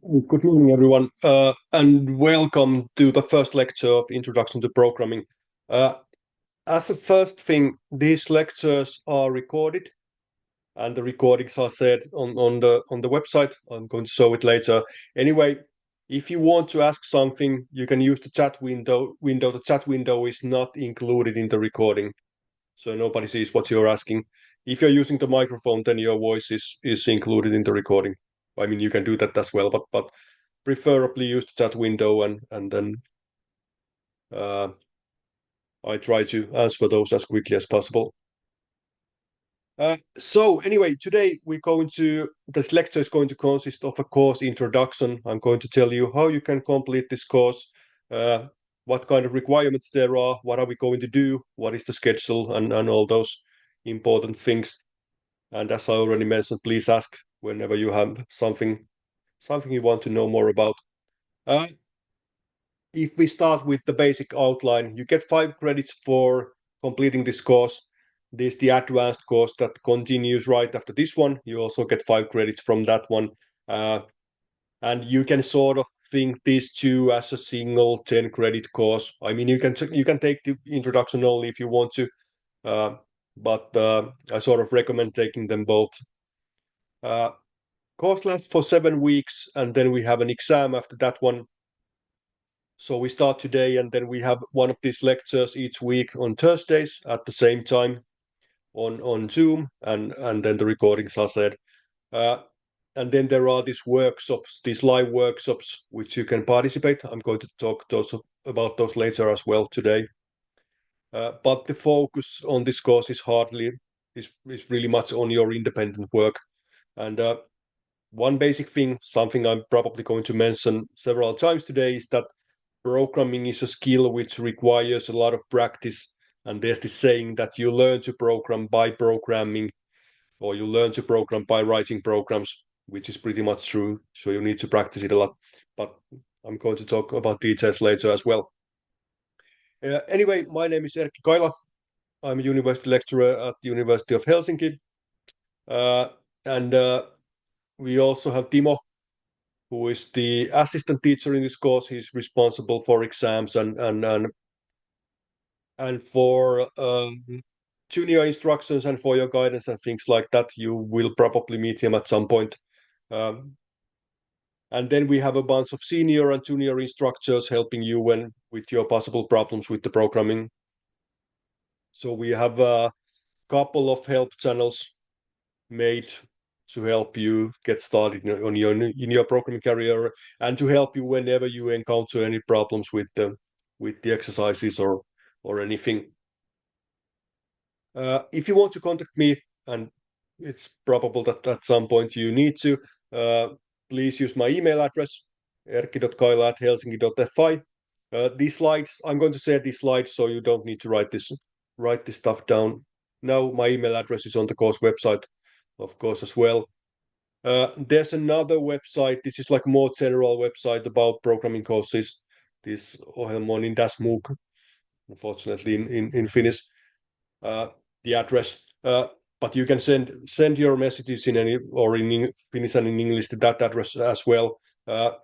Good morning, everyone, and welcome to the first lecture of Introduction to Programming. As a first thing, these lectures are recorded, and the recordings are set on the website. I'm going to show it later. Anyway, if you want to ask something, you can use the chat window. The chat window is not included in the recording, so nobody sees what you're asking. If you're using the microphone, then your voice is included in the recording. I mean, you can do that as well, but preferably use the chat window, and then I try to answer those as quickly as possible. So anyway, today this lecture is going to consist of a course introduction. I'm going to tell you how you can complete this course, what kind of requirements there are, what are we going to do, what is the schedule, and all those important things. And as I already mentioned, please ask whenever you have something you want to know more about. If we start with the basic outline, you get 5 credits for completing this course. This is the advanced course that continues right after this one. You also get 5 credits from that one. And you can sort of think these two as a single 10 credit course. I mean, you can take the introduction only if you want to, but I sort of recommend taking them both. Course lasts for 7 weeks, and then we have an exam after that one. So we start today, and then we have one of these lectures each week on Thursdays at the same time on Zoom, and then the recordings are set. And then there are these workshops, these live workshops, which you can participate. I'm going to talk about those later as well today. But the focus on this course is really much on your independent work. And one basic thing, something I'm probably going to mention several times today, is that programming is a skill which requires a lot of practice. And there's this saying that you learn to program by programming, or you learn to program by writing programs, which is pretty much true. So you need to practice it a lot. But I'm going to talk about details later as well. Anyway, my name is Erkki Kaila. I'm a university lecturer at the University of Helsinki. And we also have Timo, who is the assistant teacher in this course. He's responsible for exams and for junior instructions and for your guidance and things like that. You will probably meet him at some point. And then we have a bunch of senior and junior instructors helping you with your possible problems with the programming. So we have a couple of help channels made to help you get started in your programming career, and to help you whenever you encounter any problems with the exercises or anything. If you want to contact me, and it's probable that at some point you need to, please use my email address, erkki.kaila@helsinki.fi. These slides, I'm going to share these slides, so you don't need to write this stuff down. Now my email address is on the course website, of course, as well. There's another website. This is like a more general website about programming courses. This Ohjelmoinnin MOOC, unfortunately in Finnish, the address. But you can send your messages in Finnish and in English to that address as well. That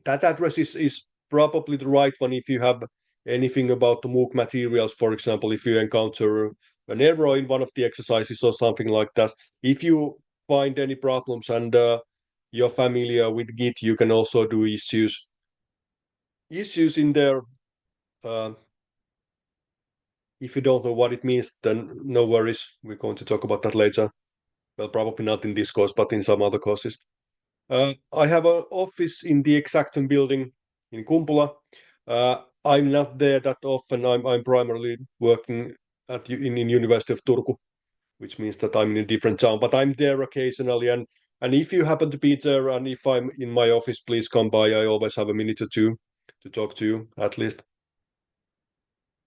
address is probably the right one if you have anything about the MOOC materials. For example, if you encounter an error in one of the exercises or something like that. If you find any problems and you're familiar with Git, you can also do issues in there. If you don't know what it means, then no worries. We're going to talk about that later. Well, probably not in this course, but in some other courses. I have an office in the Exactum building in Kumpula. I'm not there that often. I'm primarily working in University of Turku, which means that I'm in a different town. But I'm there occasionally, and if you happen to be there, and if I'm in my office, please come by. I always have a minute or two to talk to you, at least.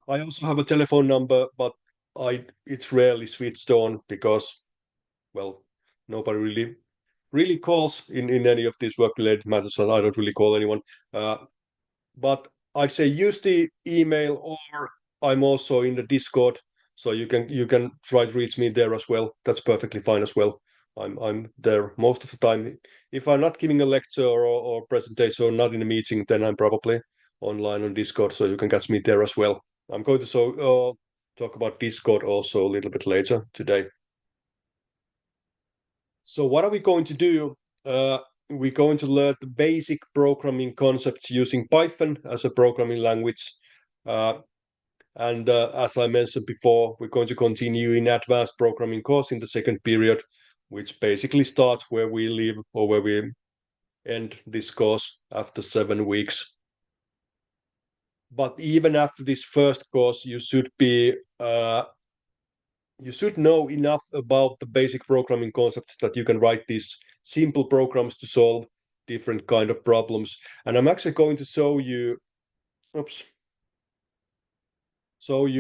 I also have a telephone number, but it's rarely switched on because, well, nobody really calls in any of these work-related matters, so I don't really call anyone. But I'd say use the email, or I'm also in the Discord, so you can try to reach me there as well. That's perfectly fine as well. I'm there most of the time. If I'm not giving a lecture or presentation or not in a meeting, then I'm probably online on Discord, so you can catch me there as well. I'm going to talk about Discord also a little bit later today. So what are we going to do? We're going to learn the basic programming concepts using Python as a programming language. And as I mentioned before, we're going to continue in advanced programming course in the second period, which basically starts where we leave or where we end this course after 7 weeks. But even after this first course, you should know enough about the basic programming concepts that you can write these simple programs to solve different kind of problems. And I'm actually going to show you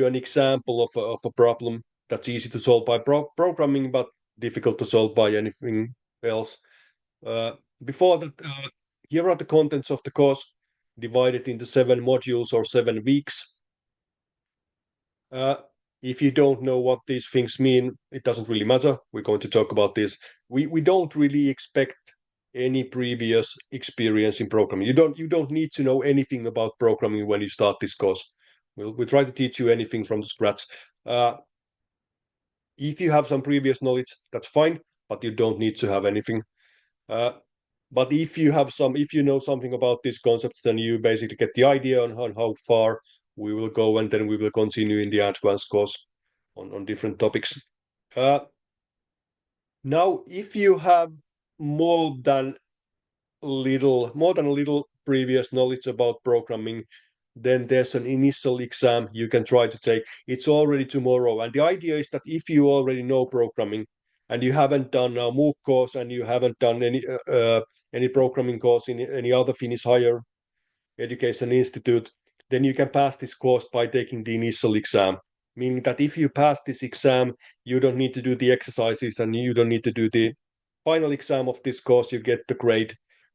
an example of a problem that's easy to solve by programming, but difficult to solve by anything else. Before that, here are the contents of the course, divided into 7 modules or 7 weeks. If you don't know what these things mean, it doesn't really matter. We're going to talk about this. We don't really expect any previous experience in programming. You don't need to know anything about programming when you start this course. We'll try to teach you anything from the scratch. If you have some previous knowledge, that's fine, but you don't need to have anything. But if you know something about these concepts, then you basically get the idea on how far we will go, and then we will continue in the advanced course on different topics. Now, if you have more than a little previous knowledge about programming, then there's an initial exam you can try to take. It's already tomorrow, and the idea is that if you already know programming and you haven't done a MOOC course and you haven't done any programming course in any other Finnish higher education institute, then you can pass this course by taking the initial exam. Meaning that if you pass this exam, you don't need to do the exercises and you don't need to do the final exam of this course. You get the grade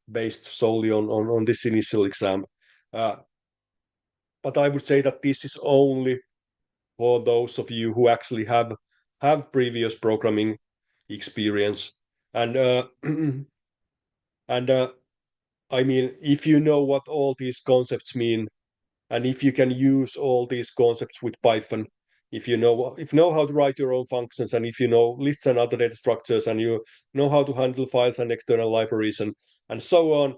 based solely on this initial exam. But I would say that this is only for those of you who actually have previous programming experience. And I mean, if you know what all these concepts mean, and if you can use all these concepts with Python, if you know how to write your own functions, and if you know lists and other data structures, and you know how to handle files and external libraries and so on,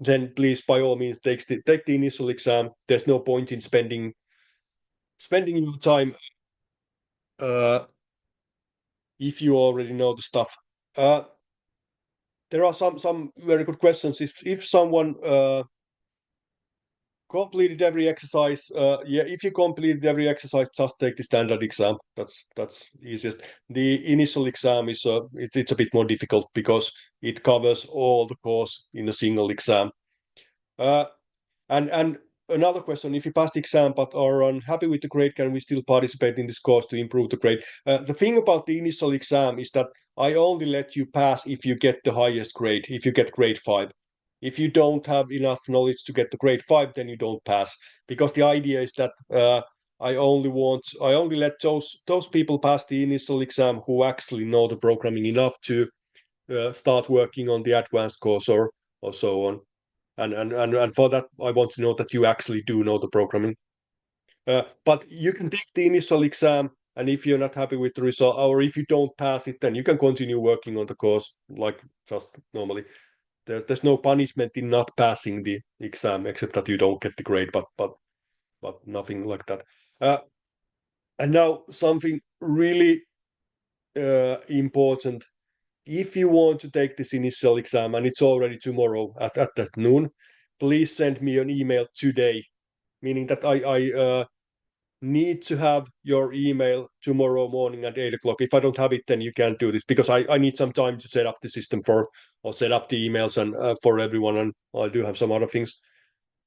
then please, by all means, take the initial exam. There's no point in spending your time if you already know the stuff. There are some very good questions. If someone completed every exercise, if you completed every exercise, just take the standard exam. That's easiest. The initial exam is it's a bit more difficult because it covers all the course in a single exam. And another question: if you pass the exam but are unhappy with the grade, can we still participate in this course to improve the grade? The thing about the initial exam is that I only let you pass if you get the highest grade, if you get grade 5. If you don't have enough knowledge to get the grade 5, then you don't pass. Because the idea is that I only let those people pass the initial exam who actually know the programming enough to start working on the advanced course or so on. And for that, I want to know that you actually do know the programming. But you can take the initial exam, and if you're not happy with the result, or if you don't pass it, then you can continue working on the course like just normally. There's no punishment in not passing the exam, except that you don't get the grade, but nothing like that. And now something really important. If you want to take this initial exam and it's already tomorrow at noon, please send me an email today, meaning that I need to have your email tomorrow morning at 8 o'clock. If I don't have it, then you can't do this because I need some time to set up the system or set up the emails and for everyone. And I do have some other things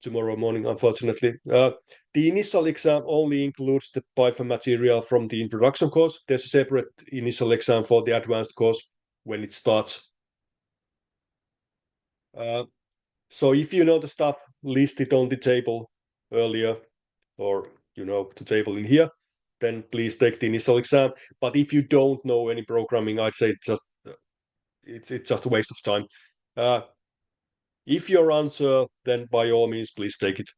tomorrow morning, unfortunately. The initial exam only includes the Python material from the introduction course. There's a separate initial exam for the advanced course when it starts. So if you know the stuff listed on the table earlier, or you know the table in here, then please take the initial exam. But if you don't know any programming, I'd say just it's just a waste of time. If you're unsure, then by all means, please take it.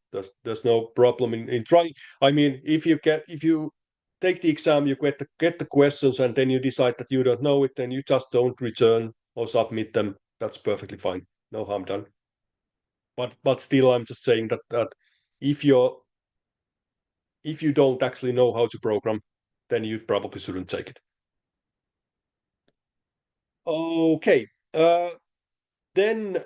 There's no problem in trying. I mean, if you take the exam, you get the questions, and then you decide that you don't know it, then you just don't return or submit them. That's perfectly fine. No harm done. But still, I'm just saying that if you don't actually know how to program, then you probably shouldn't take it. Okay. Then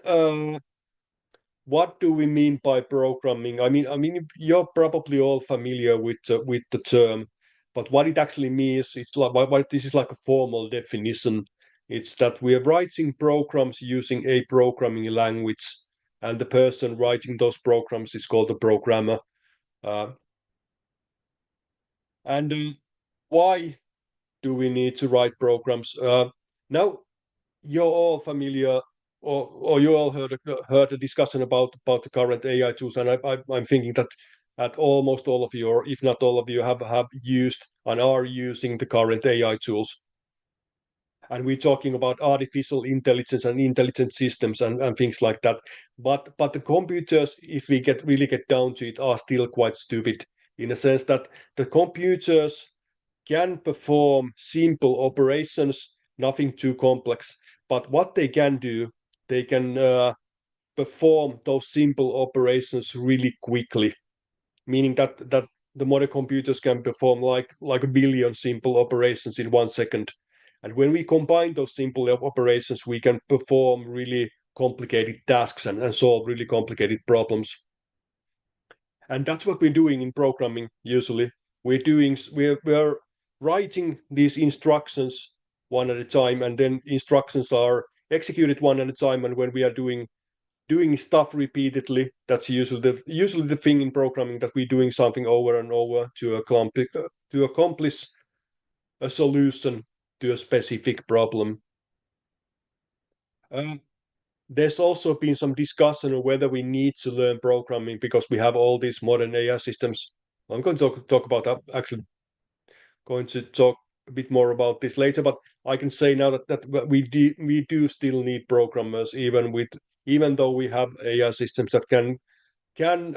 what do we mean by programming? I mean, you're probably all familiar with the term, but what it actually means, it's like what this is like a formal definition. It's that we are writing programs using a programming language, and the person writing those programs is called a programmer. And why do we need to write programs? Now, you're all familiar, or you all heard a discussion about the current AI tools, and I'm thinking that almost all of you, or if not all of you, have used and are using the current AI tools. And we're talking about artificial intelligence and intelligent systems and things like that. But the computers, if we really get down to it, are still quite stupid in a sense that the computers can perform simple operations, nothing too complex. But what they can do, they can perform those simple operations really quickly, meaning that the modern computers can perform like a billion simple operations in 1 second. And when we combine those simple operations, we can perform really complicated tasks and solve really complicated problems. And that's what we're doing in programming usually. We're writing these instructions one at a time, and then instructions are executed one at a time. And when we are doing stuff repeatedly, that's usually the thing in programming, that we're doing something over and over to accomplish a solution to a specific problem. There's also been some discussion on whether we need to learn programming because we have all these modern AI systems. I'm going to talk about that, actually going to talk a bit more about this later, but I can say now that we do still need programmers, even though we have AI systems that can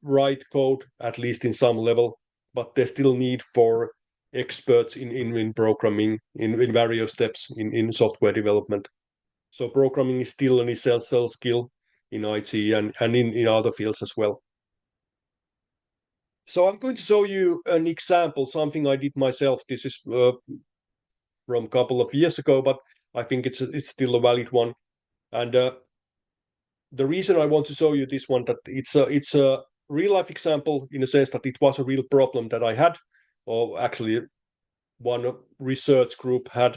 write code at least in some level, but there's still need for experts in programming in various steps in software development. So programming is still an essential skill in IT and in other fields as well. So I'm going to show you an example, something I did myself. This is from a couple of years ago, but I think it's still a valid one. And the reason I want to show you this one, that it's a real life example in a sense that it was a real problem that I had, or actually one research group had.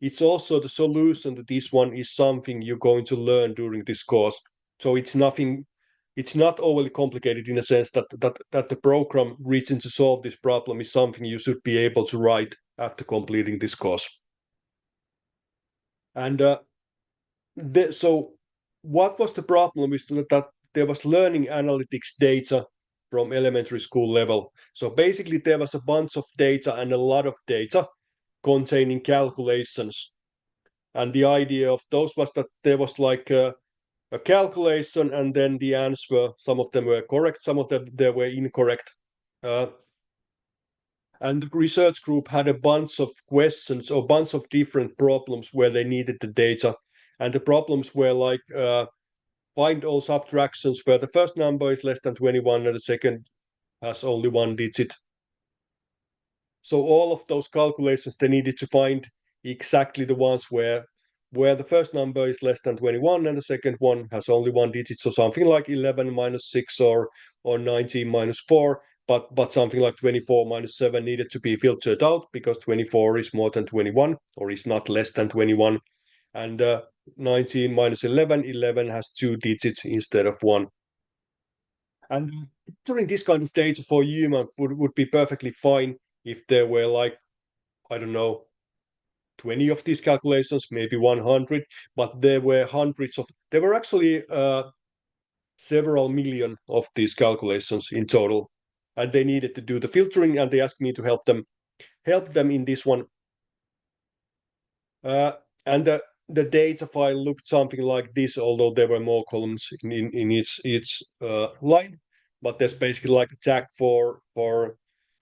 It's also the solution that this one is something you're going to learn during this course. So it's not overly complicated in a sense that the program written to solve this problem is something you should be able to write after completing this course. And so what was the problem is that there was learning analytics data from elementary school level. So basically there was a bunch of data and a lot of data containing calculations. And the idea of those was that there was like a calculation and then the answer, some of them were correct, some of them they were incorrect. And the research group had a bunch of questions or a bunch of different problems where they needed the data. And the problems were like find all subtractions where the first number is less than 21 and the second has only one digit. So all of those calculations, they needed to find exactly the ones where the first number is less than 21 and the second one has only one digit. So something like 11 minus 6 or 19 minus 4, but something like 24 minus 7 needed to be filtered out because 24 is more than 21 or is not less than 21. And 19 minus 11, 11 has two digits instead of one. And during this kind of data for human would be perfectly fine if there were like, I don't know, 20 of these calculations, maybe 100, but there were actually several million of these calculations in total. And they needed to do the filtering and they asked me to help them in this one. And the data file looked something like this, although there were more columns in each line. But there's basically like a tag for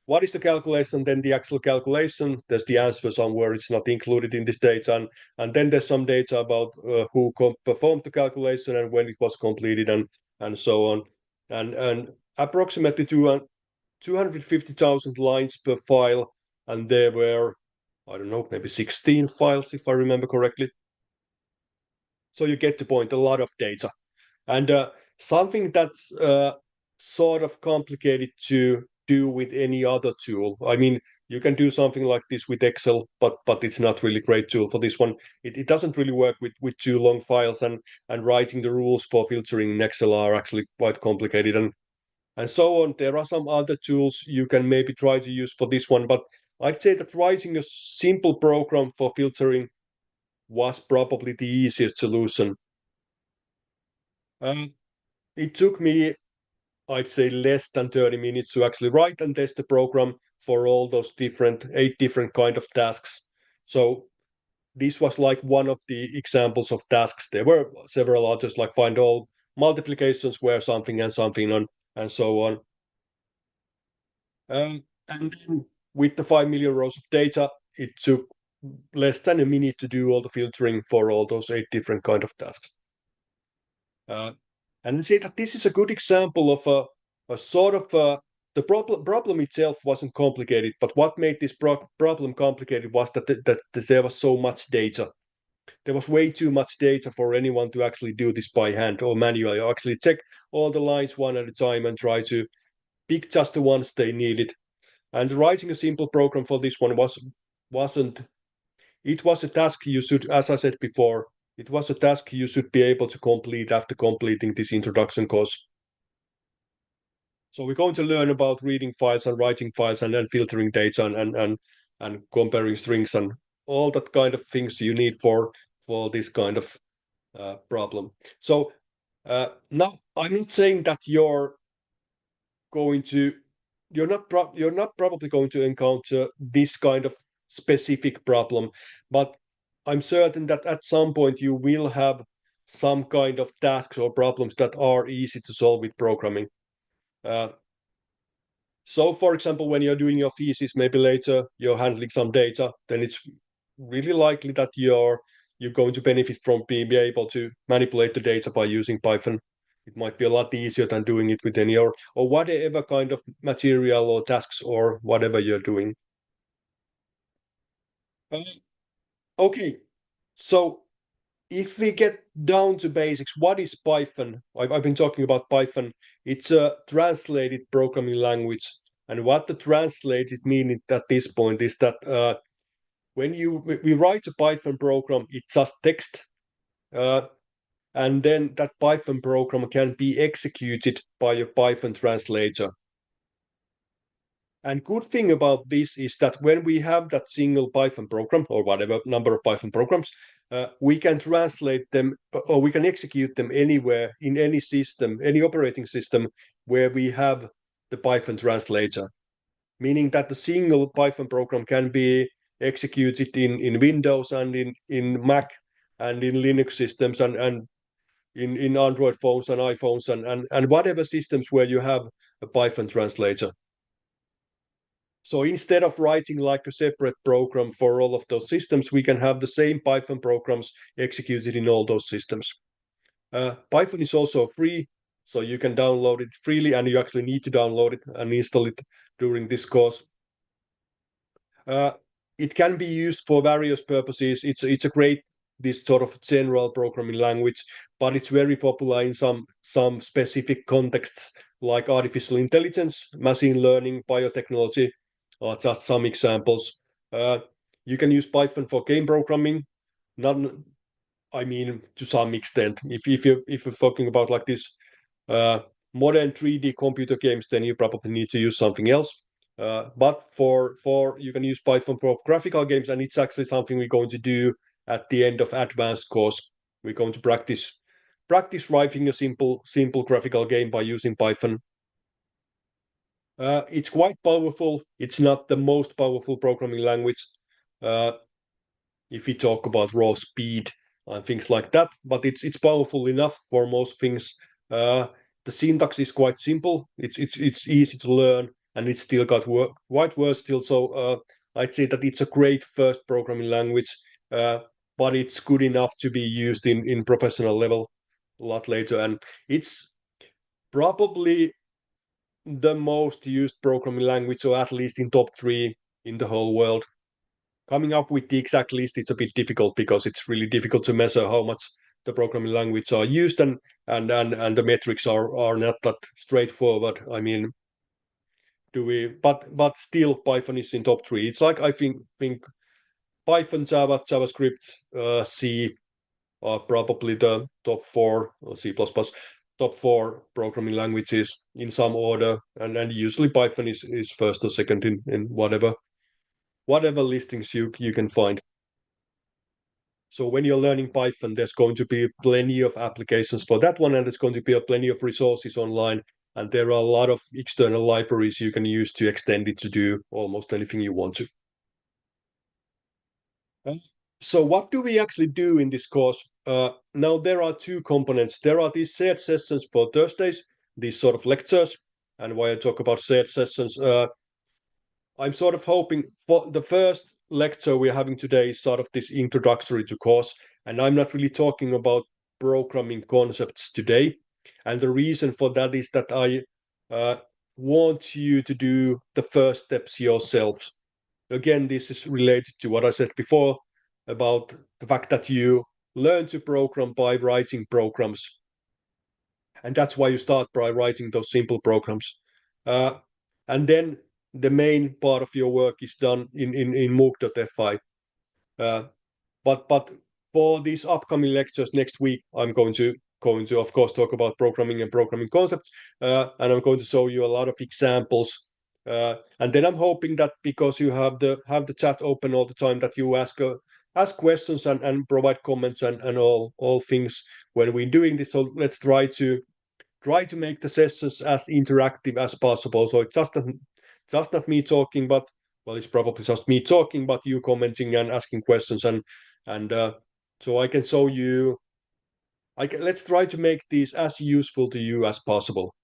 what is the calculation, then the actual calculation. There's the answer somewhere. It's not included in this data, and then there's some data about who performed the calculation and when it was completed, and so on. And approximately 250,000 lines per file, and there were, I don't know, maybe 16 files if I remember correctly. So you get the point, a lot of data. And something that's sort of complicated to do with any other tool. I mean, you can do something like this with Excel, but it's not really great tool for this one. It doesn't really work with too long files, and writing the rules for filtering in Excel are actually quite complicated, and so on. There are some other tools you can maybe try to use for this one, but I'd say that writing a simple program for filtering was probably the easiest solution. It took me, I'd say, less than 30 minutes to actually write and test the program for all those 8 different kind of tasks. So this was like one of the examples of tasks. There were several others, like find all multiplications where something and something on, and so on. And then with the 5 million rows of data, it took less than a minute to do all the filtering for all those 8 different kind of tasks. And I say that this is a good example of a sort of the problem itself wasn't complicated, but what made this problem complicated was that there was so much data. There was way too much data for anyone to actually do this by hand or manually, or actually check all the lines one at a time and try to pick just the ones they needed. And writing a simple program for this one wasn't. It was a task you should, as I said before, it was a task you should be able to complete after completing this introduction course. So we're going to learn about reading files and writing files and then filtering data and comparing strings and all that kind of things you need for this kind of problem. So now I'm not saying that you're not probably going to encounter this kind of specific problem, but I'm certain that at some point you will have some kind of tasks or problems that are easy to solve with programming. So, for example, when you're doing your thesis, maybe later you're handling some data, then it's really likely that you're going to benefit from being able to manipulate the data by using Python. It might be a lot easier than doing it with any or whatever kind of material or tasks or whatever you're doing. Okay, so if we get down to basics, what is Python? I've been talking about Python. It's a translated programming language. And what the translated meaning at this point is that when we write a Python program, it's just text. And then that Python program can be executed by a Python translator. And good thing about this is that when we have that single Python program or whatever number of Python programs, we can translate them or we can execute them anywhere in any system, any operating system where we have the Python translator, meaning that the single Python program can be executed in Windows and in Mac and in Linux systems and in Android phones and iPhones and whatever systems where you have a Python translator. So instead of writing like a separate program for all of those systems, we can have the same Python programs executed in all those systems. Python is also free, so you can download it freely, and you actually need to download it and install it during this course. It can be used for various purposes. It's a great this sort of general programming language, but it's very popular in some specific contexts like artificial intelligence, machine learning, biotechnology, are just some examples. You can use Python for game programming. Not, I mean, to some extent. If you're talking about like this modern 3D computer games, then you probably need to use something else. But for you can use Python for graphical games, and it's actually something we're going to do at the end of advanced course. We're going to practice writing a simple graphical game by using Python. It's quite powerful. It's not the most powerful programming language. If we talk about raw speed, and things like that. But it's powerful enough for most things. The syntax is quite simple. It's easy to learn, and it's still got white words still. So I'd say that it's a great first programming language, but it's good enough to be used in professional level a lot later. And it's probably the most used programming language, or at least in top 3 in the whole world. Coming up with the exact list, it's a bit difficult because it's really difficult to measure how much the programming language are used, and the metrics are not that straightforward. I mean, but still Python is in top 3. It's like I think Python, Java, JavaScript, C are probably the top 4, or C++, top 4 programming languages in some order, and usually Python is first or second in whatever listings you can find. So when you're learning Python, there's going to be plenty of applications for that one, and there's going to be plenty of resources online, and there are a lot of external libraries you can use to extend it to do almost anything you want to. So what do we actually do in this course? Now there are 2 components. There are these shared sessions for Thursdays, these sort of lectures, and why I talk about shared sessions, I'm sort of hoping for the first lecture we're having today is sort of this introductory to course, and I'm not really talking about programming concepts today. And the reason for that is that I want you to do the first steps yourselves. Again, this is related to what I said before about the fact that you learn to program by writing programs. And that's why you start by writing those simple programs. And then the main part of your work is done in mooc.fi. But for these upcoming lectures next week, I'm going to of course talk about programming and programming concepts, and I'm going to show you a lot of examples. And then I'm hoping that because you have the chat open all the time, that you ask questions and provide comments and all things when we're doing this. So let's try to make the sessions as interactive as possible. So it's just not me talking, but well, it's probably just me talking, but you commenting and asking questions, and so I can show you. Let's try to make these as useful to you as possible.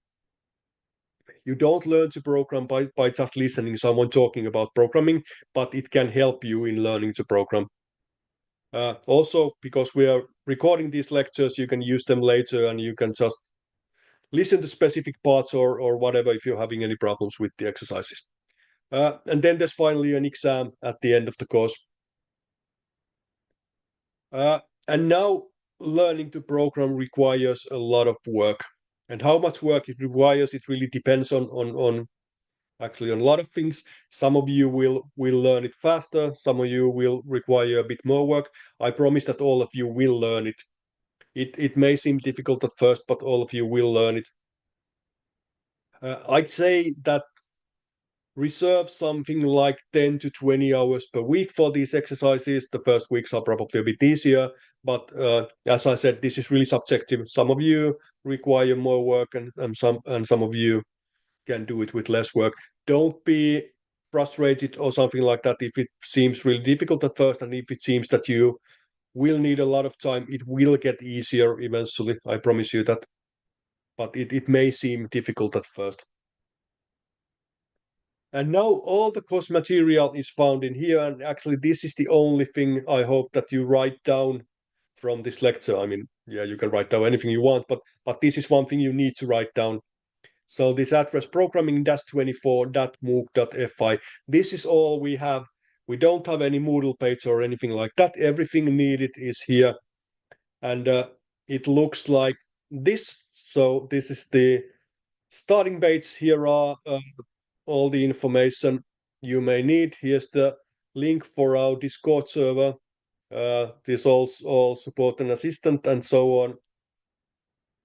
You don't learn to program by just listening someone talking about programming, but it can help you in learning to program. Also, because we are recording these lectures, you can use them later, and you can just listen to specific parts or whatever if you're having any problems with the exercises. And then there's finally an exam at the end of the course. And now learning to program requires a lot of work. And how much work it requires, it really depends on actually on a lot of things. Some of you will learn it faster. Some of you will require a bit more work. I promise that all of you will learn it. It may seem difficult at first, but all of you will learn it. I'd say that reserve something like 10 to 20 hours per week for these exercises. The first weeks are probably a bit easier, but as I said, this is really subjective. Some of you require more work, and some of you can do it with less work. Don't be frustrated or something like that if it seems really difficult at first, and if it seems that you will need a lot of time. It will get easier eventually, I promise you that, but it may seem difficult at first. And now all the course material is found in here, and actually this is the only thing I hope that you write down from this lecture. I mean, yeah, you can write down anything you want, but this is one thing you need to write down. So this address programming-24.mooc.fi, this is all we have. We don't have any Moodle page or anything like that. Everything needed is here, and it looks like this. So this is the starting page. Here are all the information you may need. Here's the link for our Discord server. There's also all support and assistant and so on.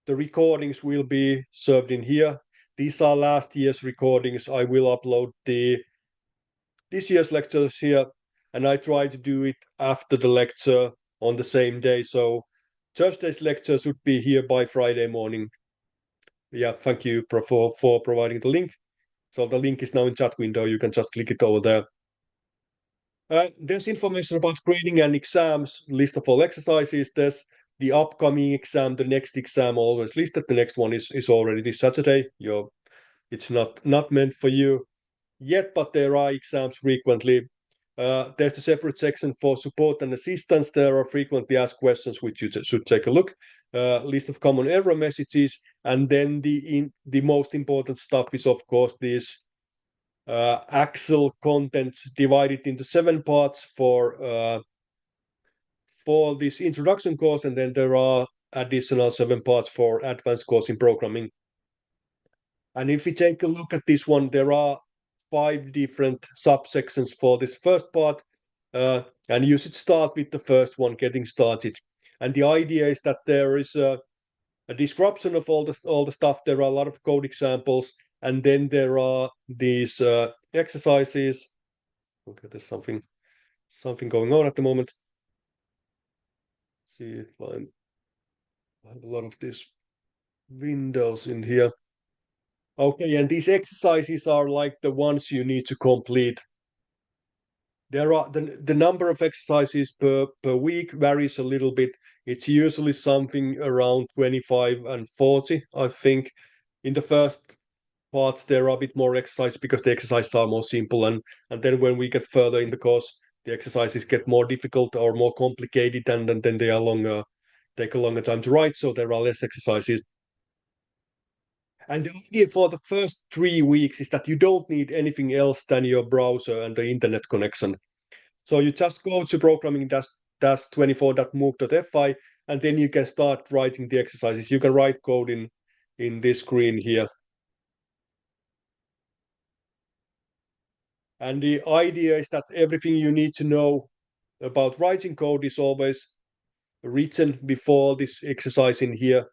The recordings will be served in here. These are last year's recordings. I will upload this year's lectures here, and I try to do it after the lecture on the same day. So Thursday's lecture should be here by Friday morning. Yeah, thank you for providing the link. So the link is now in chat window. You can just click it over there. There's information about grading and exams, list of all exercises. There's the upcoming exam, the next exam always listed. The next one is already this Saturday. It's not meant for you yet, but there are exams frequently. There's a separate section for support and assistance. There are frequently asked questions which you should take a look. List of common error messages, and then the most important stuff is of course this Excel content divided into 7 parts for this introduction course, and then there are additional 7 parts for advanced course in programming. And if we take a look at this one, there are 5 different subsections for this first part, and you should start with the first one, getting started. And the idea is that there is a description of all the stuff. There are a lot of code examples, and then there are these exercises. Okay, there's something going on at the moment. See if I have a lot of these windows in here. Okay, and these exercises are like the ones you need to complete. There are the number of exercises per week varies a little bit. It's usually something around 25 and 40, I think. In the first parts, there are a bit more exercise because the exercises are more simple, and then when we get further in the course, the exercises get more difficult or more complicated, and then they are longer, take a longer time to write, so there are less exercises. And the idea for the first 3 weeks is that you don't need anything else than your browser and the internet connection. So you just go to programming-24.mooc.fi, and then you can start writing the exercises. You can write code in this screen here. And the idea is that everything you need to know about writing code is always written before this exercise in here.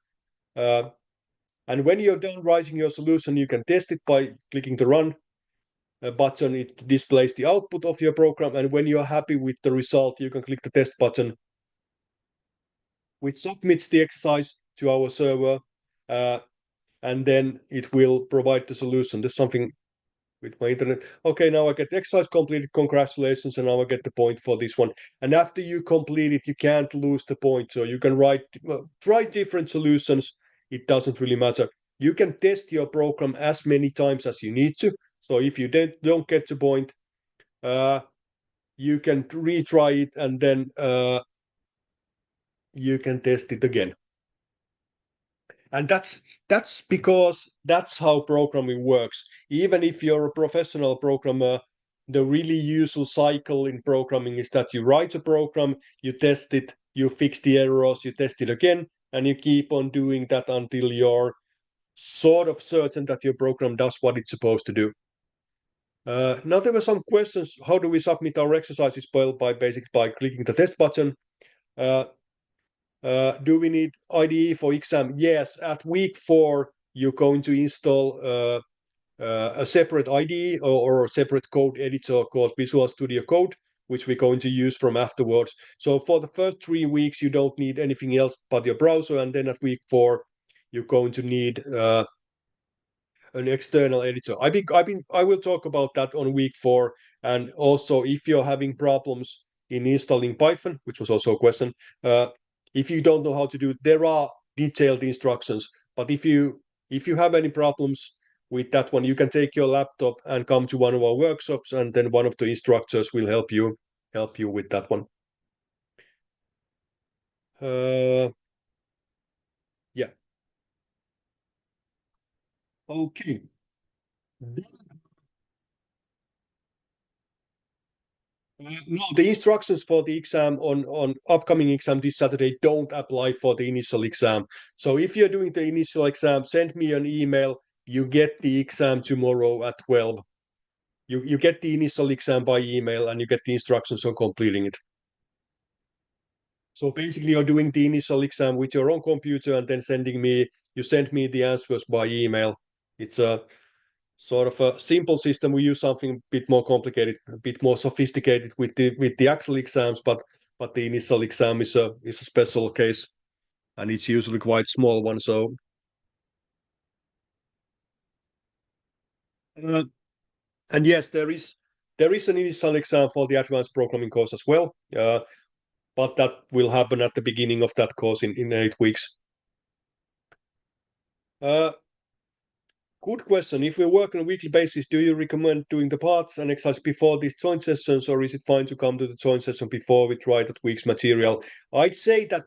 And when you're done writing your solution, you can test it by clicking the run button. It displays the output of your program, and when you're happy with the result, you can click the test button, which submits the exercise to our server, and then it will provide the solution. There's something with my internet. Okay, now I get the exercise completed. Congratulations, and now I get the point for this one. And after you complete it, you can't lose the point. So you can try different solutions. It doesn't really matter. You can test your program as many times as you need to. So if you don't get the point, you can retry it, and then you can test it again. And that's because that's how programming works. Even if you're a professional programmer, the really usual cycle in programming is that you write a program, you test it, you fix the errors, you test it again, and you keep on doing that until you're sort of certain that your program does what it's supposed to do. Now there were some questions. How do we submit our exercises? Well, by clicking the test button. Do we need IDE for exam? Yes, at week 4, you're going to install a separate IDE or a separate code editor called Visual Studio Code, which we're going to use from afterwards. So for the first 3 weeks, you don't need anything else but your browser, and then at week 4, you're going to need an external editor. I will talk about that on week 4, and also if you're having problems in installing Python, which was also a question. If you don't know how to do it, there are detailed instructions. But if you have any problems with that one, you can take your laptop and come to one of our workshops, and then one of the instructors will help you with that one. Yeah. Okay. No, the instructions for the exam on upcoming exam this Saturday don't apply for the initial exam. So if you're doing the initial exam, send me an email. You get the exam tomorrow at 12. You get the initial exam by email, and you get the instructions on completing it. So basically, you're doing the initial exam with your own computer, and then you send me the answers by email. It's a sort of a simple system. We use something a bit more complicated, a bit more sophisticated with the actual exams, but the initial exam is a special case, and it's usually quite small one. So and yes, there is There is an initial exam for the advanced programming course as well, but that will happen at the beginning of that course in 8 weeks. Good question. If we work on a weekly basis, do you recommend doing the parts and exercise before these joint sessions, or is it fine to come to the joint session before we try that week's material? I'd say that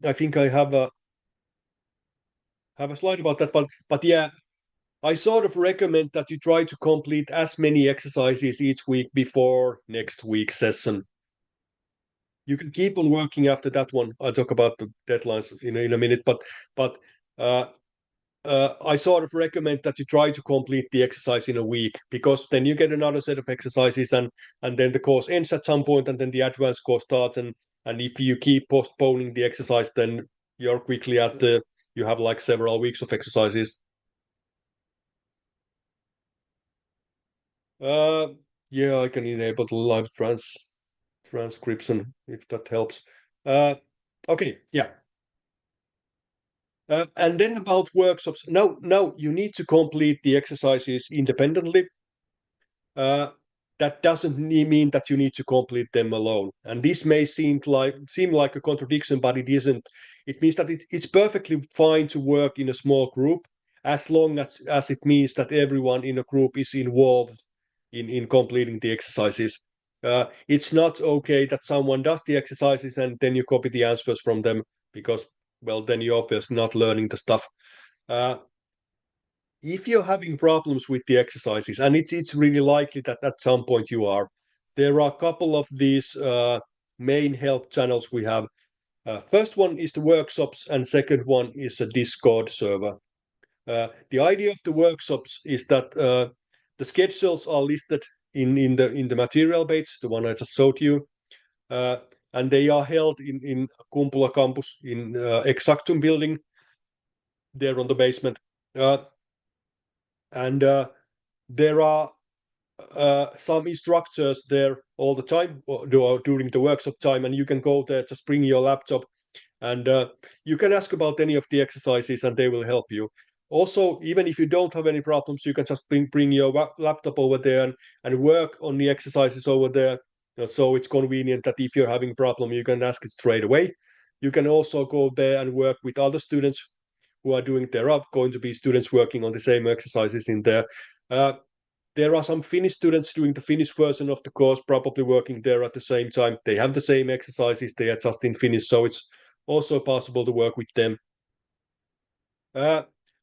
I think I have a slide about that, but yeah, I sort of recommend that you try to complete as many exercises each week before next week's session. You can keep on working after that one. I'll talk about the deadlines in a minute, but I sort of recommend that you try to complete the exercise in a week, because then you get another set of exercises, and then the course ends at some point, and then the advanced course starts, and if you keep postponing the exercise, then you're quickly at you have like several weeks of exercises. Yeah, I can enable the live transcription if that helps. Okay, yeah. And then about workshops. Now you need to complete the exercises independently. That doesn't mean that you need to complete them alone. And this may seem like a contradiction, but it isn't. It means that it's perfectly fine to work in a small group, as long as it means that everyone in a group is involved in completing the exercises. It's not okay that someone does the exercises and then you copy the answers from them, because, well, then you're obviously not learning the stuff. If you're having problems with the exercises, and it's really likely that at some point you are, there are a couple of these main help channels we have. First one is the workshops, and second one is a Discord server. The idea of the workshops is that the schedules are listed in the material page, the one I just showed you, and they are held in Kumpula campus in Exactum building, there on the basement. And there are some instructors there all the time during the workshop time, and you can go there, just bring your laptop, and you can ask about any of the exercises and they will help you. Also, even if you don't have any problems, you can just bring your laptop over there and work on the exercises over there. So it's convenient that if you're having a problem, you can ask it straight away. You can also go there and work with other students who are doing there are going to be students working on the same exercises in there. There are some Finnish students doing the Finnish version of the course, probably working there at the same time. They have the same exercises, they are just in Finnish, so it's also possible to work with them.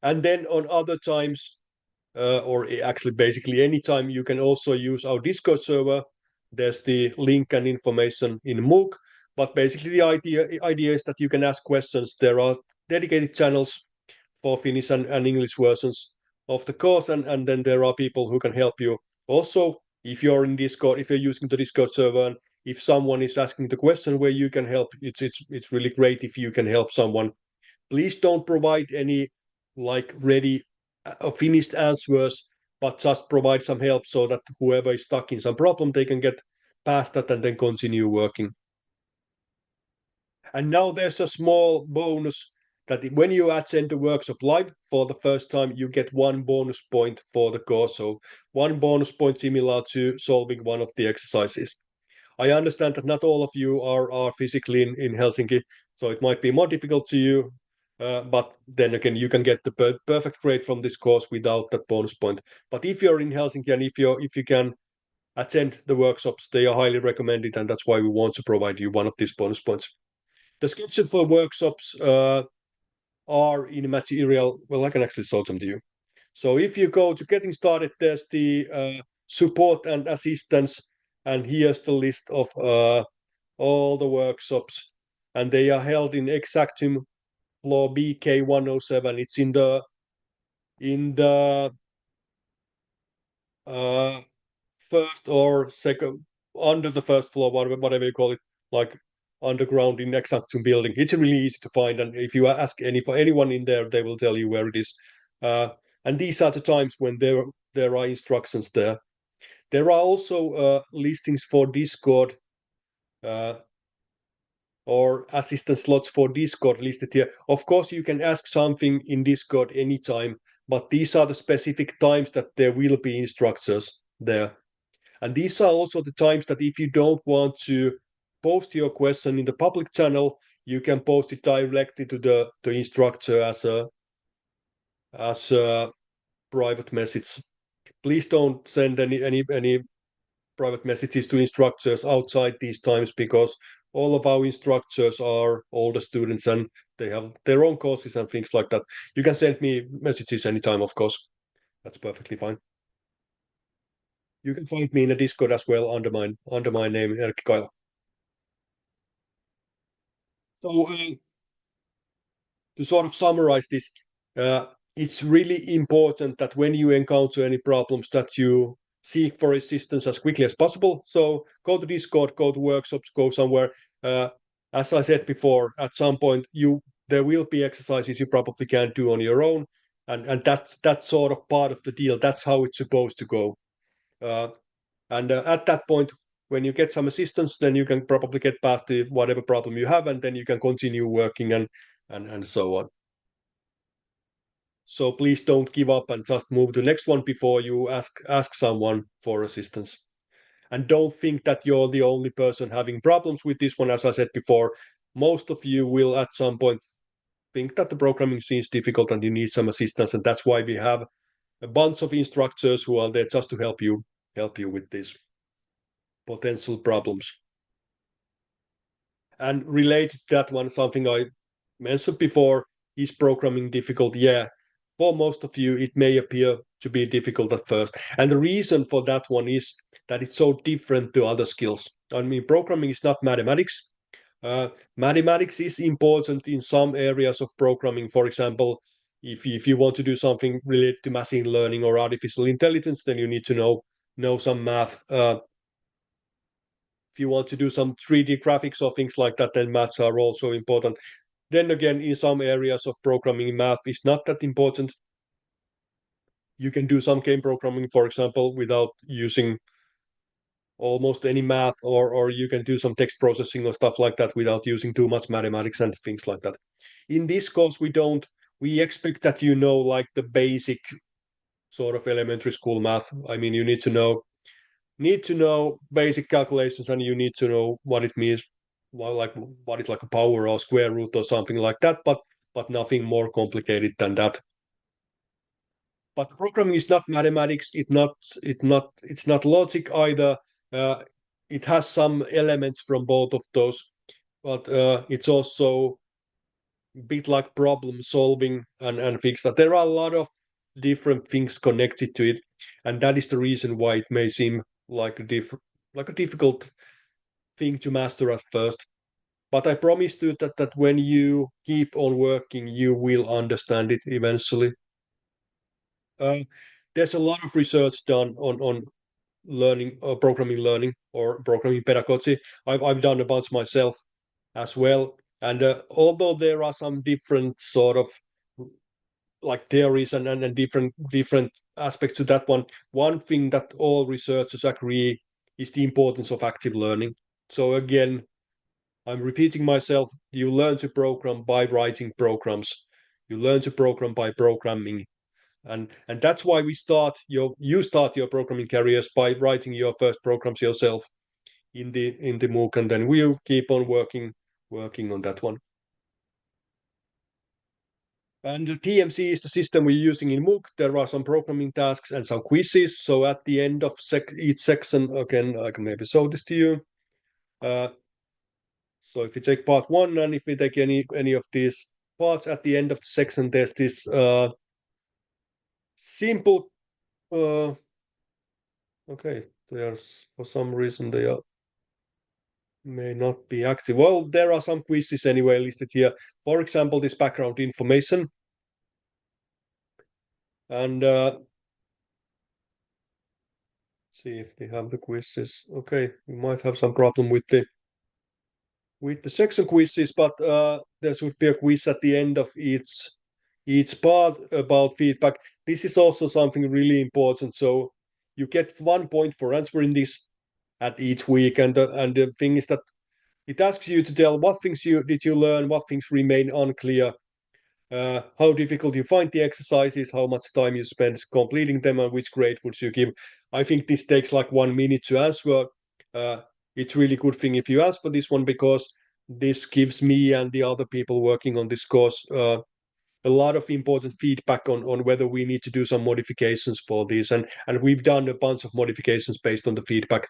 And then on other times, or actually basically any time, you can also use our Discord server. There's the link and information in MOOC, but basically the idea is that you can ask questions. There are dedicated channels for Finnish and English versions of the course, and then there are people who can help you. Also, if you're in Discord, if you're using the Discord server, and if someone is asking the question where you can help, it's really great if you can help someone. Please don't provide any like ready finished answers, but just provide some help so that whoever is stuck in some problem, they can get past that and then continue working. And now there's a small bonus that when you attend the workshop live for the first time, you get 1 bonus point for the course. So 1 bonus point similar to solving one of the exercises. I understand that not all of you are physically in Helsinki, so it might be more difficult to you. But then again, you can get the perfect grade from this course without that bonus point. But if you're in Helsinki and if you can attend the workshops, they are highly recommended, and that's why we want to provide you one of these bonus points. The schedule for workshops are in material. Well, I can actually show them to you. So if you go to getting started, there's the support and assistance, and here's the list of all the workshops, and they are held in Exactum floor BK107. It's in the first or second, under the first floor, whatever you call it, like underground in Exactum building. It's really easy to find, and if you ask anyone in there, they will tell you where it is. And these are the times when there are instructions there. There are also listings for Discord or assistant slots for Discord listed here. Of course, you can ask something in Discord anytime, but these are the specific times that there will be instructors there. And these are also the times that if you don't want to post your question in the public channel, you can post it directly to the instructor as a private message. Please don't send any private messages to instructors outside these times, because all of our instructors are older students and they have their own courses and things like that. You can send me messages anytime, of course. That's perfectly fine. You can find me in a Discord as well under my name, Erkki Kaila. So to sort of summarize this, it's really important that when you encounter any problems that you seek for assistance as quickly as possible. So go to Discord, go to workshops, go somewhere. As I said before, at some point there will be exercises you probably can't do on your own, and that's sort of part of the deal. That's how it's supposed to go. And at that point, when you get some assistance, then you can probably get past the whatever problem you have, and then you can continue working and so on. So please don't give up and just move to the next one before you ask someone for assistance. And don't think that you're the only person having problems with this one. As I said before, most of you will at some point think that the programming seems difficult and you need some assistance. And that's why we have a bunch of instructors who are there just to help you with these potential problems. And related to that one, something I mentioned before, is programming difficult? Yeah, for most of you, it may appear to be difficult at first. And the reason for that one is that it's so different to other skills. I mean, programming is not mathematics. Mathematics is important in some areas of programming. For example, if you want to do something related to machine learning or artificial intelligence, then you need to know some math. If you want to do some 3D graphics or things like that, then maths are also important. Then again, in some areas of programming, math is not that important. You can do some game programming, for example, without using almost any math, or you can do some text processing or stuff like that without using too much mathematics and things like that. In this course, we expect that you know like the basic sort of elementary school math. I mean, you need to know basic calculations, and you need to know what it means, what is like a power or square root or something like that, but nothing more complicated than that. But programming is not mathematics. It's not logic either. It has some elements from both of those, but it's also a bit like problem solving and things that there are a lot of different things connected to it, and that is the reason why it may seem like a difficult thing to master at first. But I promise you that when you keep on working, you will understand it eventually. There's a lot of research done on learning or programming learning or programming pedagogy. I've done a bunch myself as well. And although there are some different sort of like theories and different aspects to that one thing that all researchers agree is the importance of active learning. So again, I'm repeating myself, you learn to program by writing programs. You learn to program by programming. And that's why you start your programming careers by writing your first programs yourself in the MOOC, and then we'll keep on working on that one. And the TMC is the system we're using in MOOC. There are some programming tasks and some quizzes. So at the end of each section, again, I can maybe show this to you. So if you take part one, and if we take any of these parts, at the end of the section, there's this simple. Okay, there's for some reason they may not be active. Well, there are some quizzes anyway listed here. For example, this background information. And see if they have the quizzes. Okay, we might have some problem with the section quizzes, but there should be a quiz at the end of each part about feedback. This is also something really important. So you get 1 point for answering this at each week, and the thing is that it asks you to tell what things did you learn, what things remain unclear, how difficult you find the exercises, how much time you spend completing them, and which grade would you give. I think this takes like 1 minute to answer. It's really good thing if you ask for this one, because this gives me and the other people working on this course a lot of important feedback on whether we need to do some modifications for this. And we've done a bunch of modifications based on the feedback.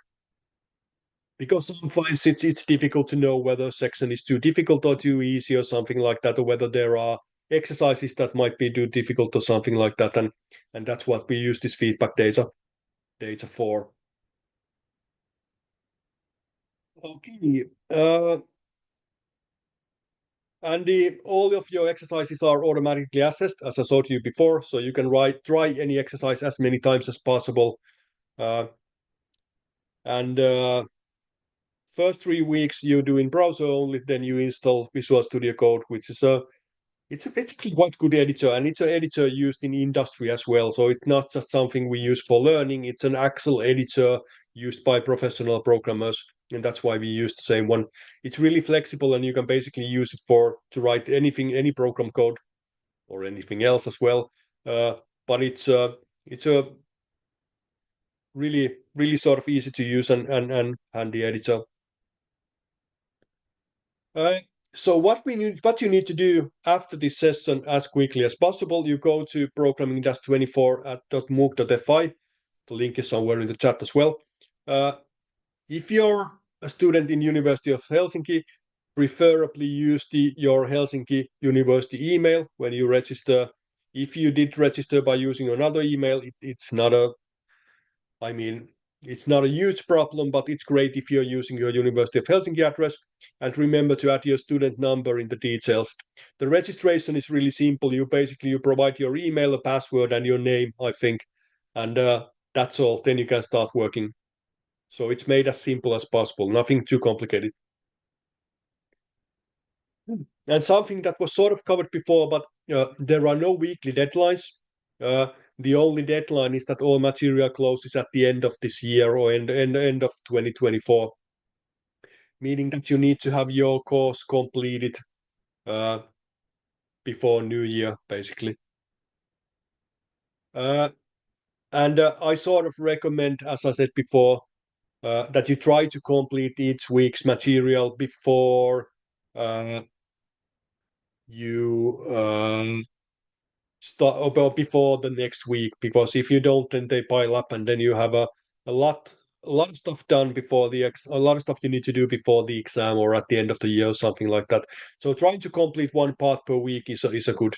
Because sometimes it's difficult to know whether a section is too difficult or too easy or something like that, or whether there are exercises that might be too difficult or something like that. And that's what we use this feedback data for. Okay. And all of your exercises are automatically assessed, as I showed you before. So you can try any exercise as many times as possible. And first 3 weeks you do in browser only, then you install Visual Studio Code, which is it's actually quite good editor, and it's an editor used in industry as well. So it's not just something we use for learning, it's an actual editor used by professional programmers, and that's why we use the same one. It's really flexible, and you can basically use it to write anything, any program code or anything else as well. But it's a really sort of easy to use and handy editor. So what you need to do after this session as quickly as possible, you go to programming-24@mooc.fi. The link is somewhere in the chat as well. If you're a student in University of Helsinki, preferably use your Helsinki University email when you register. If you did register by using another email, it's not a huge problem, but it's great if you're using your University of Helsinki address. And remember to add your student number in the details. The registration is really simple. You provide your email, a password, and your name, I think. And that's all. Then you can start working. So it's made as simple as possible. Nothing too complicated. And something that was sort of covered before, but there are no weekly deadlines. The only deadline is that all material closes at the end of this year or end of 2024, meaning that you need to have your course completed before New Year, basically. And I sort of recommend, as I said before, that you try to complete each week's material before you start about before the next week, because if you don't, then they pile up, and then you have a lot of stuff done before a lot of stuff you need to do before the exam or at the end of the year or something like that. So trying to complete one part per week is a good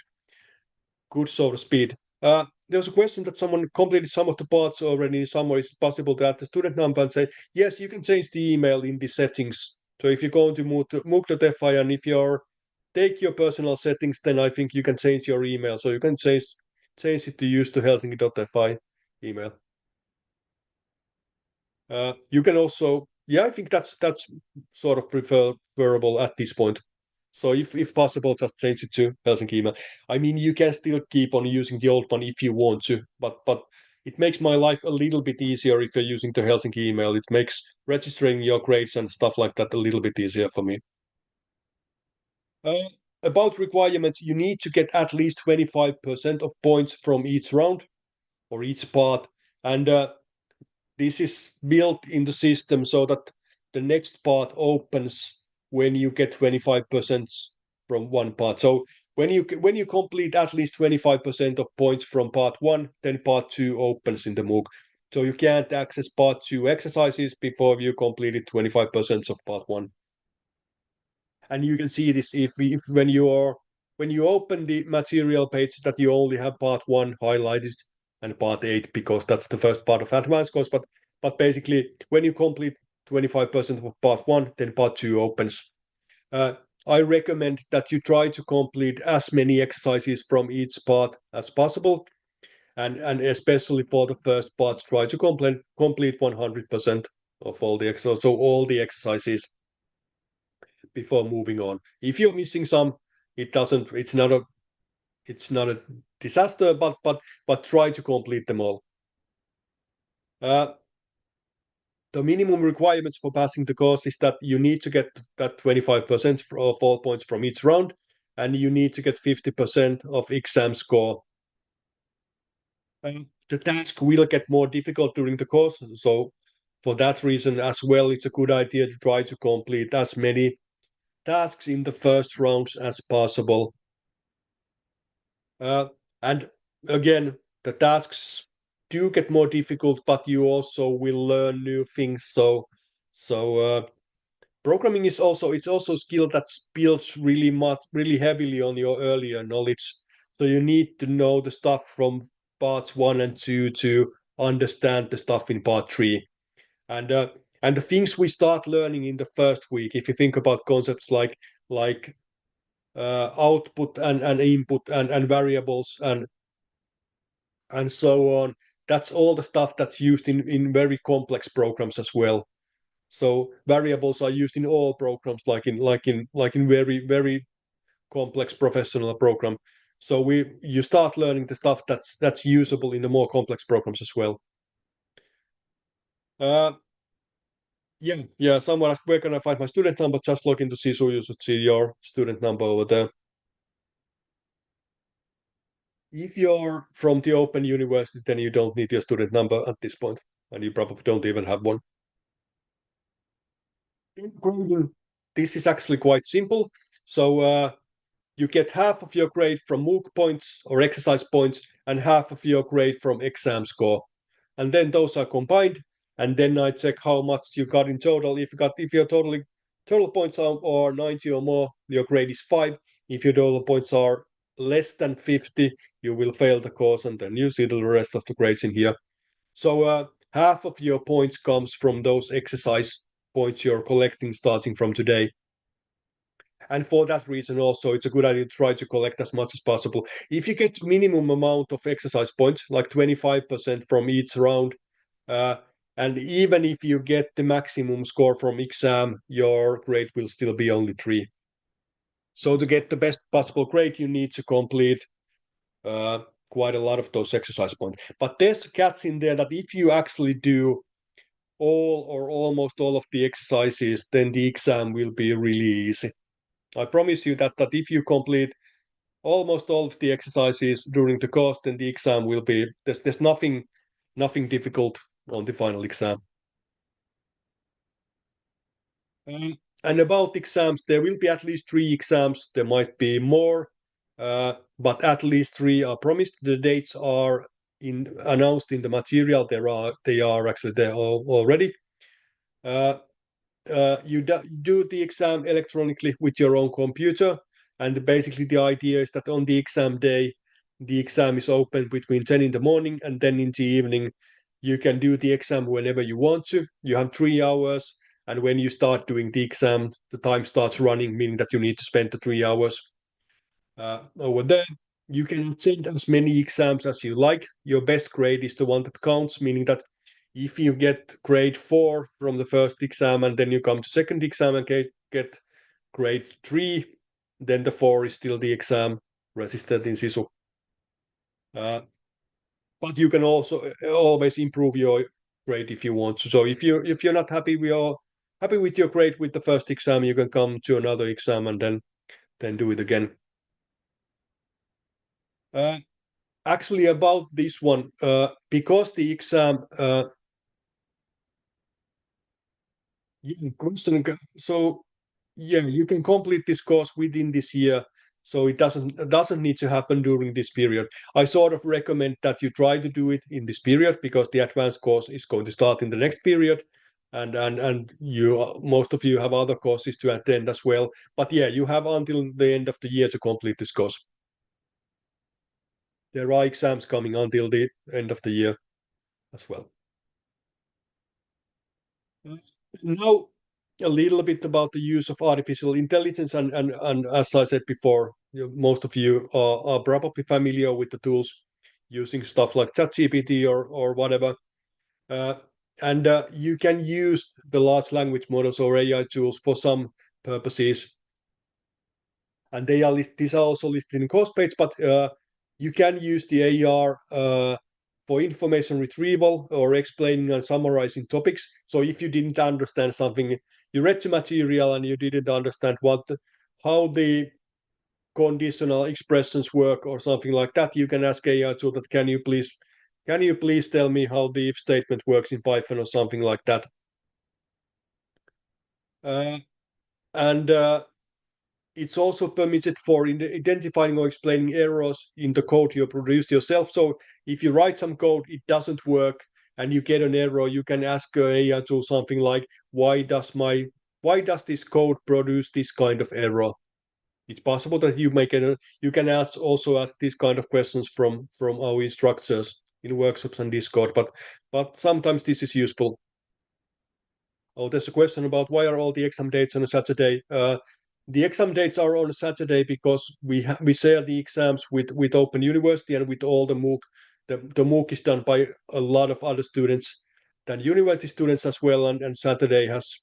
sort of speed. There was a question that someone completed some of the parts already in summer. Is it possible to add the student number? And say yes, you can change the email in the settings. So if you go into mooc.fi, and if you're take your personal settings, then I think you can change your email. So you can change it to use the helsinki.fi email. You can also, I think that's sort of preferable at this point. So if possible, just change it to Helsinki email. I mean, you can still keep on using the old one if you want to, but it makes my life a little bit easier if you're using the Helsinki email. It makes registering your grades and stuff like that a little bit easier for me. About requirements, you need to get at least 25% of points from each round or each part. And this is built in the system so that the next part opens when you get 25% from one part. So when you complete at least 25% of points from part 1, then part 2 opens in the MOOC. So you can't access part 2 exercises before you completed 25% of part 1. And you can see this if when you open the material page that you only have part 1 highlighted and part 8, because that's the first part of advanced course. But basically, when you complete 25% of part 1, then part 2 opens. I recommend that you try to complete as many exercises from each part as possible, and especially for the first part, try to complete 100% of all the exercises. So all the exercises before moving on. If you're missing some, it's not a disaster, but try to complete them all. The minimum requirements for passing the course is that you need to get that 25% of all points from each round, and you need to get 50% of exam score. the task will get more difficult during the course. So for that reason as well, it's a good idea to try to complete as many tasks in the first rounds as possible. And again, the tasks do get more difficult, but you also will learn new things. So programming is also a skill that builds really heavily on your earlier knowledge. So you need to know the stuff from parts 1 and 2 to understand the stuff in part 3. And the things we start learning in the first week, if you think about concepts like output and input and variables and so on, that's all the stuff that's used in very complex programs as well. So variables are used in all programs, like in very complex professional program. So you start learning the stuff that's usable in the more complex programs as well. Yeah. Someone asked, where can I find my student number? Just log into CISU, you should see your student number over there. If you're from the Open University, then you don't need your student number at this point, and you probably don't even have one. In grading, this is actually quite simple. So you get half of your grade from MOOC points or exercise points, and half of your grade from exam score. And then those are combined, and then I check how much you got in total. If your total points are 90 or more, your grade is 5. If your total points are less than 50, you will fail the course, and then you see the rest of the grades in here. So half of your points comes from those exercise points you're collecting starting from today. And for that reason also, it's a good idea to try to collect as much as possible. If you get minimum amount of exercise points, like 25% from each round, uh, and even if you get the maximum score from exam, your grade will still be only 3. So to get the best possible grade, you need to complete quite a lot of those exercise points. But there's a catch in there that if you actually do all or almost all of the exercises, then the exam will be really easy. I promise you that if you complete almost all of the exercises during the course, then the exam will be there's nothing difficult on the final exam. And about exams, there will be at least 3 exams. There might be more, but at least 3 are promised. The dates are announced in the material. They are actually there already. You do the exam electronically with your own computer, and basically the idea is that on the exam day, the exam is open between 10 in the morning and then in the evening. You can do the exam whenever you want to. You have 3 hours, and when you start doing the exam, the time starts running, meaning that you need to spend the 3 hours over there. You can attend as many exams as you like. Your best grade is the one that counts, meaning that if you get grade 4 from the first exam and then you come to second exam and get grade 3, then the 4 is still the exam resistant in SISU. But you can also always improve your grade if you want to. So if you're not happy with your grade with the first exam, you can come to another exam and then do it again. Actually, about this one, because the exam so yeah, you can complete this course within this year, so it doesn't need to happen during this period. I sort of recommend that you try to do it in this period because the advanced course is going to start in the next period, and you most of you have other courses to attend as well. But yeah, you have until the end of the year to complete this course. There are exams coming until the end of the year as well. Now, a little bit about the use of artificial intelligence, and as I said before, most of you are probably familiar with the tools using stuff like ChatGPT or whatever. Uh, and you can use the large language models or AI tools for some purposes. And these are also listed in course page, but you can use the AR for information retrieval or explaining and summarizing topics. So if you didn't understand something, you read the material and you didn't understand how the conditional expressions work or something like that, you can ask AI tool that can you please Can you please tell me how the if statement works in Python or something like that? And it's also permitted for identifying or explaining errors in the code you produced yourself. So if you write some code, it doesn't work, and you get an error, you can ask AI tool something like, why does this code produce this kind of error? It's possible that you can also ask these kind of questions from our instructors in workshops and Discord, but sometimes this is useful. Oh, there's a question about why are all the exam dates on a Saturday? The exam dates are on a Saturday because we share the exams with Open University and with all the MOOC. The MOOC is done by a lot of other students than university students as well, and Saturday has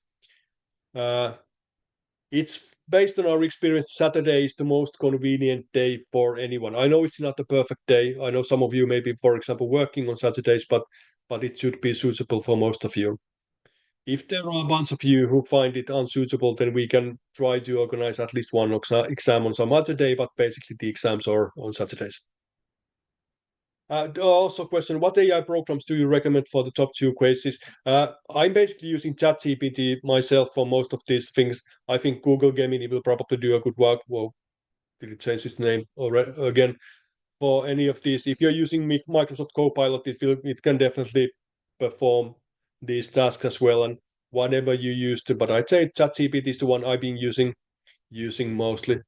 it's based on our experience. Saturday is the most convenient day for anyone. I know it's not a perfect day. I know some of you may be, for example, working on Saturdays, but it should be suitable for most of you. If there are a bunch of you who find it unsuitable, then we can try to organize at least one exam on some other day, but basically the exams are on Saturdays. Also question, what AI programs do you recommend for the top 2 quizzes? I'm basically using ChatGPT myself for most of these things. I think Google Gemini will probably do a good work. Well, did it change its name again? For any of these, if you're using Microsoft Copilot, it can definitely perform these tasks as well, and whatever you use to. But I'd say ChatGPT is the one I've been using mostly.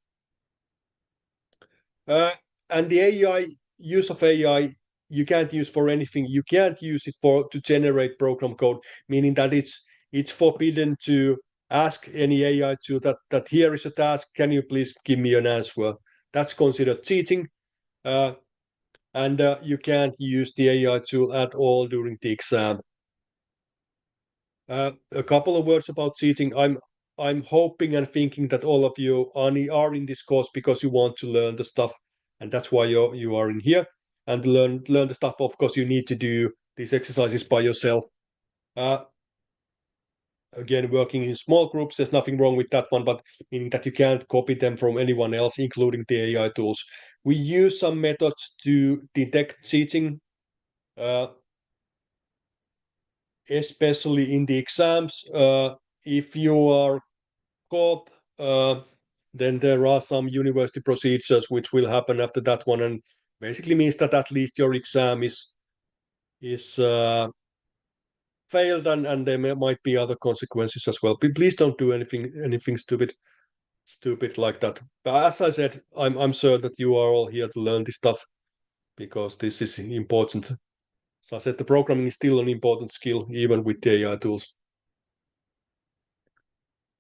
And the use of AI, you can't use for anything. You can't use it to generate program code, meaning that it's forbidden to ask any AI tool that here is a task. Can you please give me an answer? That's considered cheating. And you can't use the AI tool at all during the exam. A couple of words about cheating. I'm hoping and thinking that all of you are in this course because you want to learn the stuff, and that's why you are in here. And learn the stuff. Of course, you need to do these exercises by yourself. Again, working in small groups, there's nothing wrong with that one, but meaning that you can't copy them from anyone else, including the AI tools. We use some methods to detect cheating, especially in the exams. If you are caught, then there are some university procedures which will happen after that one, and basically means that at least your exam is failed, and there might be other consequences as well. But please don't do anything stupid like that. But as I said, I'm sure that you are all here to learn this stuff because this is important. So I said the programming is still an important skill even with the AI tools.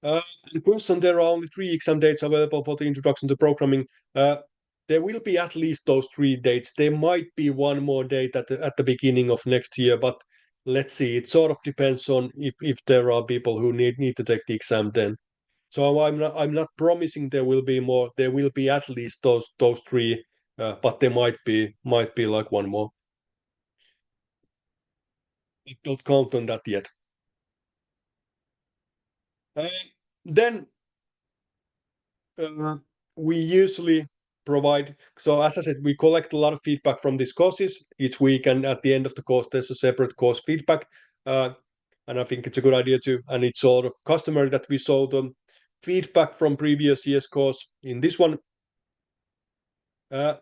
The question, there are only 3 exam dates available for the introduction to programming. There will be at least those 3 dates. There might be one more date at the beginning of next year, but let's see. It sort of depends on if there are people who need to take the exam then. So I'm not promising there will be more. There will be at least those 3, but there might be like one more. I don't count on that yet. Then we usually provide, so as I said, we collect a lot of feedback from these courses each week, and at the end of the course, there's a separate course feedback. And I think it's a good idea too. And it's sort of customary that we show them feedback from previous year's course in this one.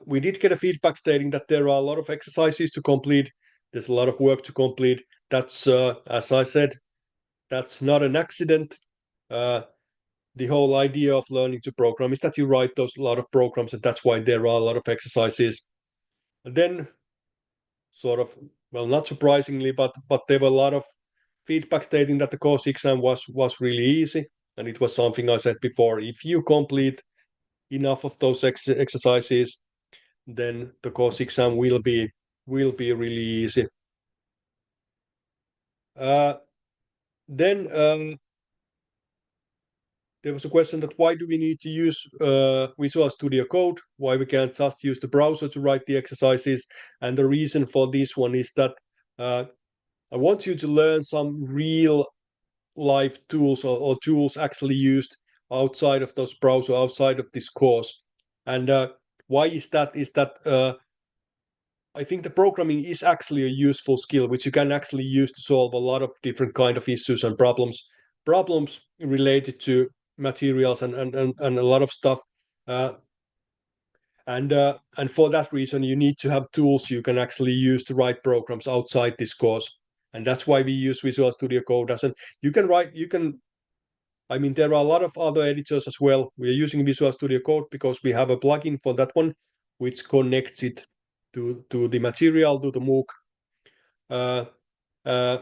We did get a feedback stating that there are a lot of exercises to complete. There's a lot of work to complete. That's, as I said, that's not an accident. The whole idea of learning to program is that you write a lot of programs, and that's why there are a lot of exercises. And then, sort of, well, not surprisingly, but there were a lot of feedback stating that the course exam was really easy, and it was something I said before. If you complete enough of those exercises, then the course exam will be really easy. Then there was a question that why do we need to use Visual Studio Code? Why we can't just use the browser to write the exercises? And the reason for this one is that I want you to learn some real life tools or tools actually used outside of those browser, outside of this course. And why is that? Is that I think the programming is actually a useful skill which you can actually use to solve a lot of different kind of issues and problems related to materials and a lot of stuff. Uh, and for that reason, you need to have tools you can actually use to write programs outside this course. And that's why we use Visual Studio Code. And I mean, there are a lot of other editors as well. We are using Visual Studio Code because we have a plugin for that one, which connects it to the material, to the MOOC. Uh, uh,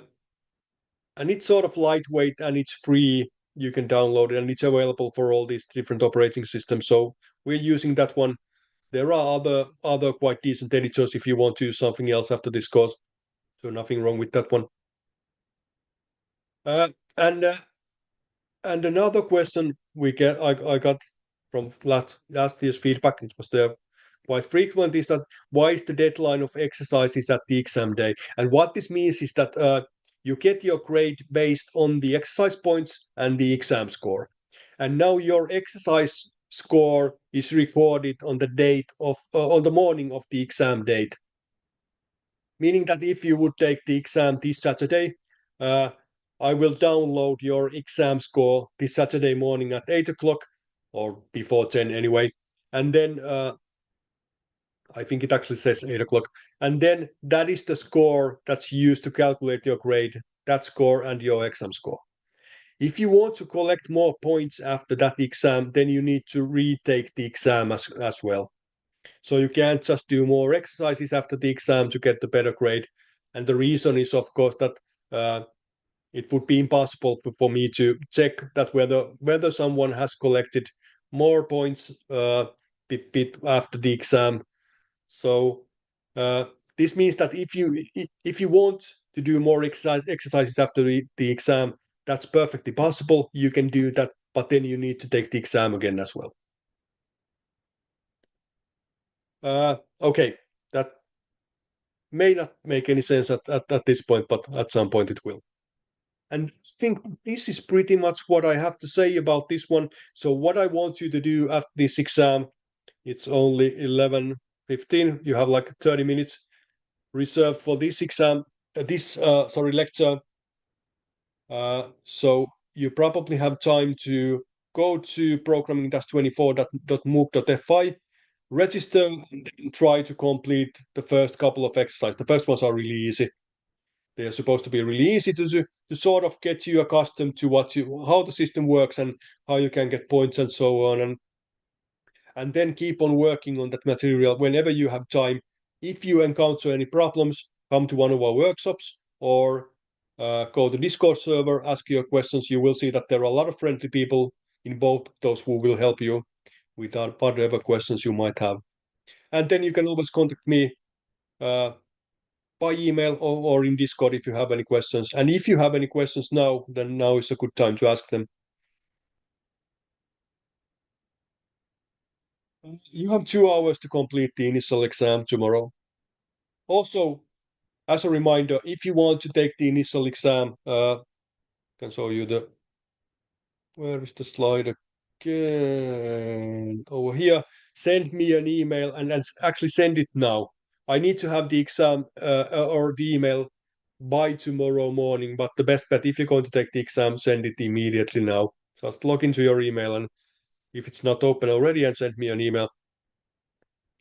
and it's sort of lightweight and it's free. You can download it and it's available for all these different operating systems. So we're using that one. There are other quite decent editors if you want to use something else after this course. So nothing wrong with that one. Uh, and uh, and another question I got from last year's feedback, it was there quite frequent, is that why is the deadline of exercises at the exam day? And what this means is that you get your grade based on the exercise points and the exam score. And now your exercise score is recorded on the date of on the morning of the exam date. Meaning that if you would take the exam this Saturday, uh, I will download your exam score this Saturday morning at 8 o'clock or before 10 anyway. And then I think it actually says 8 o'clock. And then that is the score that's used to calculate your grade, that score and your exam score. If you want to collect more points after that exam, then you need to retake the exam as well. So you can't just do more exercises after the exam to get the better grade. And the reason is, of course, that it would be impossible for me to check that whether someone has collected more points bit after the exam. So this means that if you want to do more exercises after the exam, that's perfectly possible. You can do that, but then you need to take the exam again as well. Okay, that may not make any sense at this point, but at some point it will. And I think this is pretty much what I have to say about this one. So what I want you to do after this exam, it's only 11:15. You have like 30 minutes reserved for this exam, lecture. So you probably have time to go to programming-24.mooc.fi, register, and try to complete the first couple of exercises. The first ones are really easy. They are supposed to be really easy to sort of get you accustomed to how the system works and how you can get points and so on. And then keep on working on that material whenever you have time. If you encounter any problems, come to one of our workshops or go to Discord server, ask your questions. You will see that there are a lot of friendly people in both those who will help you with whatever questions you might have. And then you can always contact me by email or in Discord if you have any questions. And if you have any questions now, then now is a good time to ask them. You have 2 hours to complete the initial exam tomorrow. Also, as a reminder, if you want to take the initial exam, I can show you where is the slide again? Over here. Send me an email and actually send it now. I need to have the exam or the email by tomorrow morning, but the best bet, if you're going to take the exam, send it immediately now. Just log into your email, and if it's not open already, and send me an email.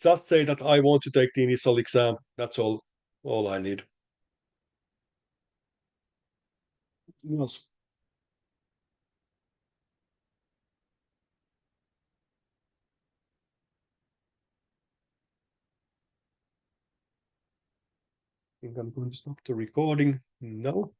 Just say that I want to take the initial exam. That's all I need. Yes. I think I'm going to stop the recording now.